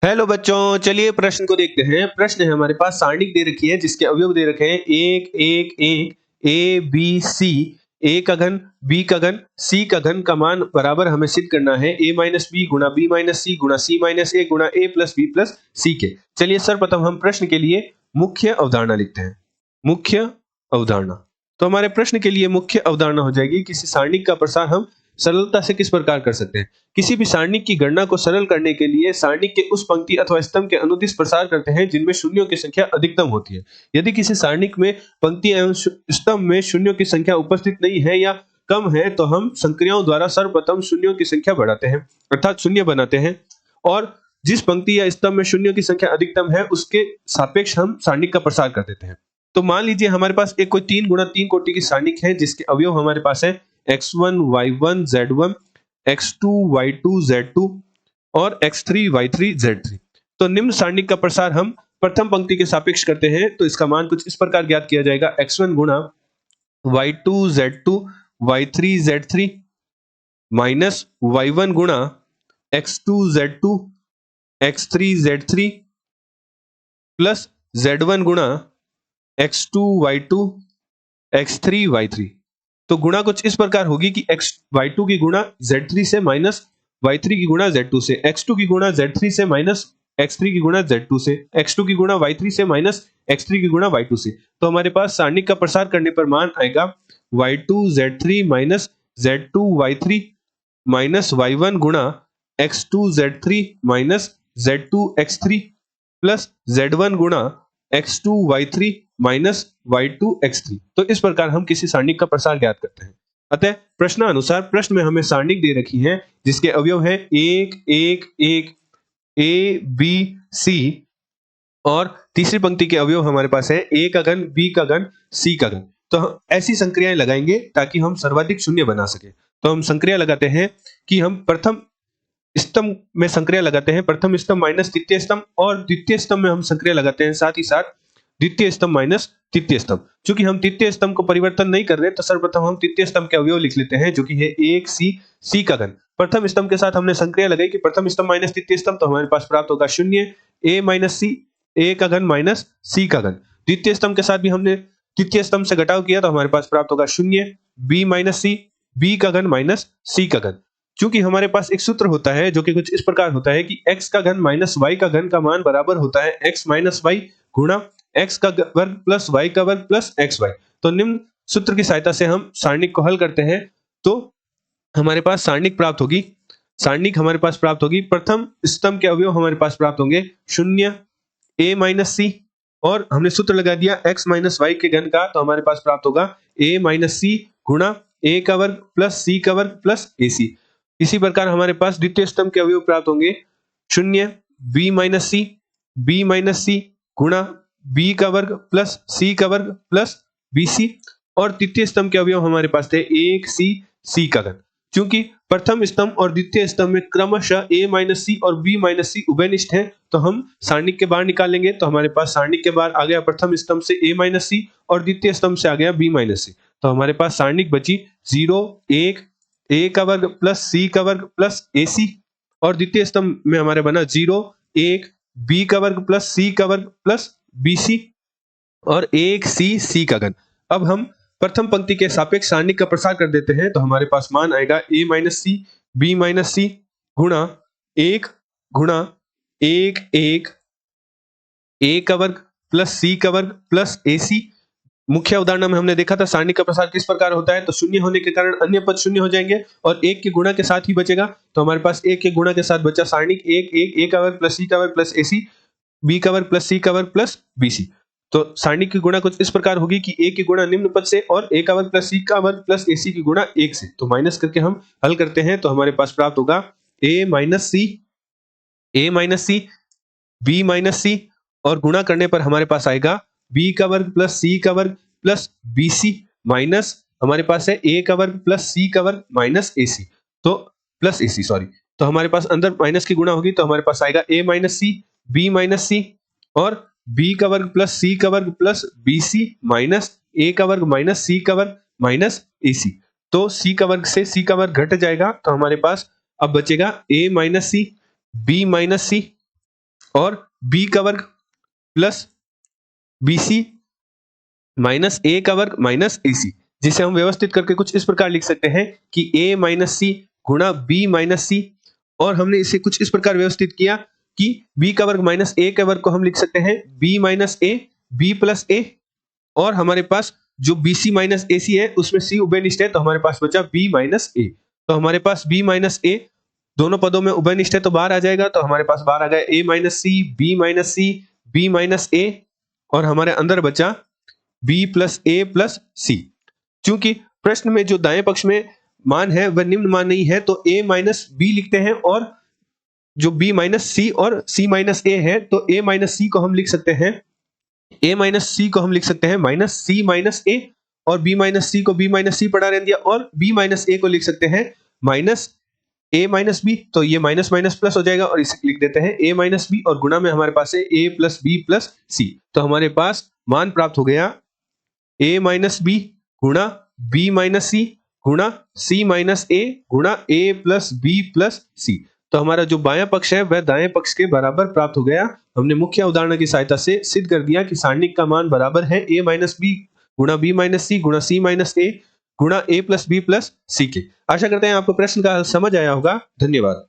Hello बच्चों, चलिए प्रश्न को देखते हैं। प्रश्न है हमारे पास, सारणिक दे रखी है जिसके अवयव दे रखे हैं एक एक एक ए बी सी। ए का घन, बी का घन, सी का घन का मान बराबर हमें सिद्ध करना है ए माइनस बी गुणा बी माइनस सी गुणा सी माइनस ए गुणा ए प्लस बी प्लस सी के। चलिए सर्वप्रथम हम प्रश्न के लिए मुख्य अवधारणा लिखते हैं। मुख्य अवधारणा, तो हमारे प्रश्न के लिए मुख्य अवधारणा हो जाएगी, किसी सारणिक का प्रसार हम सरलता से किस प्रकार कर सकते हैं। किसी भी सारणिक की गणना को सरल करने के लिए सारणिक के उस पंक्ति अथवा स्तंभ के अनुदिश प्रसार करते हैं जिनमें शून्यों की संख्या अधिकतम होती है। यदि किसी सारणिक में पंक्ति एवं स्तंभ में शून्यों की संख्या उपस्थित नहीं है या कम है तो हम संक्रियाओं द्वारा सर्वप्रथम शून्यों की संख्या बढ़ाते हैं, अर्थात शून्य बनाते हैं, और जिस पंक्ति या स्तंभ में शून्यों की संख्या अधिकतम है उसके सापेक्ष हम सारणिक का प्रसार कर देते हैं। तो मान लीजिए हमारे पास एक कोई 3 गुणा 3 कोटि की सारणिक है जिसके अवयव हमारे पास है x1 y1 z1, x2 y2 z2 और x3 y3 z3। तो निम्न सारणिक का प्रसार हम प्रथम पंक्ति के सापेक्ष करते हैं, तो इसका मान कुछ इस प्रकार ज्ञात किया जाएगा, x1 गुणा y2 z2 y3 z3 minus y1 गुणा x2 z2 x3 z3 plus z1 गुणा x2 y2 x3 y3। तो गुणा कुछ इस प्रकार होगी कि y2 की गुणा z3 से माइनस y3 की गुणा z2 से, x2 की गुणा z3 से माइनस x3 की गुणा z2 से, x2 की गुणा y3 से माइनस x3 की गुणा y2 से। तो हमारे पास सारणिक का प्रसार करने पर मान आएगा y2 z3 minus z2 y3 minus y1 गुणा x2 z3 minus z2 x3 plus z1 गुणा x2 y3 minus y2 x3। तो इस प्रकार हम किसी सारणिक का प्रसार ज्ञात करते हैं। अतः प्रश्नानुसार प्रश्न में हमें सारणिक दे रखी है जिसके अवयव है एक एक एक ए बी सी, और तीसरी पंक्ति के अवयव हमारे पास है ए का घन, बी का घन, सी का घन। तो हम ऐसी संक्रियाएं लगाएंगे ताकि हम सर्वाधिक शून्य बना सके। तो हम संक्रिया लगाते हैं कि हम प्रथम स्तंभ में संक्रिया लगाते हैं, प्रथम स्तंभ माइनस तृतीय स्तंभ, और द्वितीय स्तंभ में हम संक्रिया लगाते हैं साथ ही साथ द्वितीय स्तंभ माइनस तृतीय स्तंभ। चूंकि हम तृतीय स्तंभ को परिवर्तन नहीं कर रहे तो सर्वप्रथम हम तृतीय स्तंभ के अवयव लिख लेते हैं जो कि है एक सी का घन। प्रथम स्तंभ के साथ हमने संक्रिया लगाई कि प्रथम स्तंभ माइनस तृतीय स्तंभ, तो हमारे पास प्राप्त होगा शून्य, ए माइनस सी, ए का घन माइनस सी का घन। द्वितीय स्तंभ के साथ भी हमने तृतीय स्तंभ से घटाव किया तो हमारे पास प्राप्त होगा शून्य, बी माइनस सी, बी का घन माइनस सी का घन। चूंकि हमारे पास एक सूत्र होता है जो कि कुछ इस प्रकार होता है कि x का घन माइनस y का घन का मान बराबर होता है x माइनस y गुणा x का वर्ग प्लस y का वर्ग प्लस xy। तो निम्न सूत्र की सहायता से हम सारणिक को हल करते हैं तो हमारे पास सारणिक प्राप्त होगी। सारणिक हमारे पास प्राप्त होगी, प्रथम स्तंभ के अवयव हमारे पास प्राप्त होंगे शून्य, a माइनस सी, और हमने सूत्र लगा दिया x माइनस y के घन का, तो हमारे पास प्राप्त होगा a माइनस सी गुणा a का वर्ग प्लस c का वर्ग प्लस ac। इसी प्रकार हमारे पास द्वितीय स्तंभ के अवयव प्राप्त होंगे शून्य, b माइनस सी गुणा b का वर्ग प्लस c का वर्ग प्लस bc, और तृतीय स्तंभ के अवयव हमारे पास थे एक c का घन। क्योंकि प्रथम स्तंभ और द्वितीय स्तंभ में क्रमशः a माइनस सी और b माइनस सी उभयनिष्ठ है, तो हम सारणिक के बाहर निकालेंगे। तो हमारे पास सारणिक के बाहर आ गया प्रथम स्तंभ से a माइनस सी और द्वितीय स्तंभ से आ गया b माइनस सी। तो हमारे पास सारणिक बची 0 1 a का वर्ग प्लस c का वर्ग प्लस ac, और द्वितीय स्तंभ में हमारे बना 0 1 b का वर्ग प्लस c का वर्ग प्लस bc और एक c का घन। अब हम प्रथम पंक्ति के सापेक्ष सारणिक का प्रसार कर देते हैं तो हमारे पास मान आएगा a minus C, b minus C गुणा 1 गुणा 1 1 a का वर्ग प्लस c का वर्ग प्लस ac। मुख्य उदाहरण में हमने देखा था सारणिक का प्रसार किस प्रकार होता है, तो शून्य होने के कारण अन्य पद शून्य हो जाएंगे और एक के गुणा के साथ ही बचेगा। तो हमारे पास एक के गुणा के साथ बचा सारणिक एक एक, a का वर्ग प्लस c का वर्ग प्लस ac, b का वर्ग प्लस c का वर्ग प्लस bc। तो सारणिक की गुणा कुछ इस प्रकार होगी कि a की गुणा निम्न पद से और a का वर्ग प्लस c का वर्ग प्लस ac की गुणा 1 से। तो माइनस करके हम हल करते हैं तो हमारे पास प्राप्त होगा a minus C, b minus C, और गुणा करने पर हमारे पास आएगा b का वर्ग प्लस c का वर्ग प्लस bc माइनस हमारे पास है a का वर्ग प्लस c का वर्ग माइनस ac, तो प्लस ac सॉरी। तो हमारे पास अंदर माइनस की गुणा होगी तो हमारे पास आएगा a minus C, b minus C, और b का वर्ग प्लस c का वर्ग प्लस bc माइनस a का वर्ग माइनस c का वर्ग माइनस ac। तो c का वर्ग से c का वर्ग घट जाएगा तो हमारे पास अब बचेगा a minus C, b minus C, और बी का वर्ग प्लस बीसी माइनस ए का वर्ग माइनस एसी, जिसे हम व्यवस्थित करके कुछ इस प्रकार लिख सकते हैं कि ए माइनस सी गुणा बी माइनस सी, और हमने इसे कुछ इस प्रकार व्यवस्थित किया कि बी का वर्ग माइनस ए के वर्ग को हम लिख सकते हैं B minus A B plus A, और हमारे पास जो बी सी माइनस ए सी है उसमें सी उभयनिष्ठ है तो हमारे पास बचा बी माइनस ए। तो हमारे पास बी माइनस ए दोनों पदों में उभयनिष्ठ है तो बाहर आ जाएगा, तो हमारे पास बाहर आ गया ए माइनस सी बी माइनस ए, और हमारे अंदर बचा बी प्लस ए प्लस सी। चूंकि प्रश्न में जो दाएं पक्ष में मान है वह निम्न मान नहीं है तो ए माइनस बी लिखते हैं, और जो बी माइनस सी और सी माइनस ए है तो ए माइनस सी को हम लिख सकते हैं माइनस सी माइनस ए, और बी माइनस सी को बी माइनस सी पढ़ा रहने दिया, और बी माइनस ए को लिख सकते हैं माइनस ए माइनस बी, तो ये माइनस माइनस प्लस हो जाएगा और इसे लिख देते हैं ए माइनस बी, और गुणा में हमारे पास है ए प्लस बी प्लस सी। तो हमारे पास मान प्राप्त हो गया ए माइनस बी गुणा बी माइनस सी गुणा सी माइनस ए गुणा ए प्लस बी प्लस सी। तो हमारा जो बायां पक्ष है वह दाएं पक्ष के बराबर प्राप्त हो गया। हमने मुख्य उदाहरण की सहायता से सिद्ध कर दिया कि सारणिक का मान बराबर है ए माइनस बी गुणा बी माइनस सी गुणा सी माइनस ए गुणा ए प्लस बी प्लस सी के। आशा करते हैं आपको प्रश्न का हल समझ आया होगा। धन्यवाद।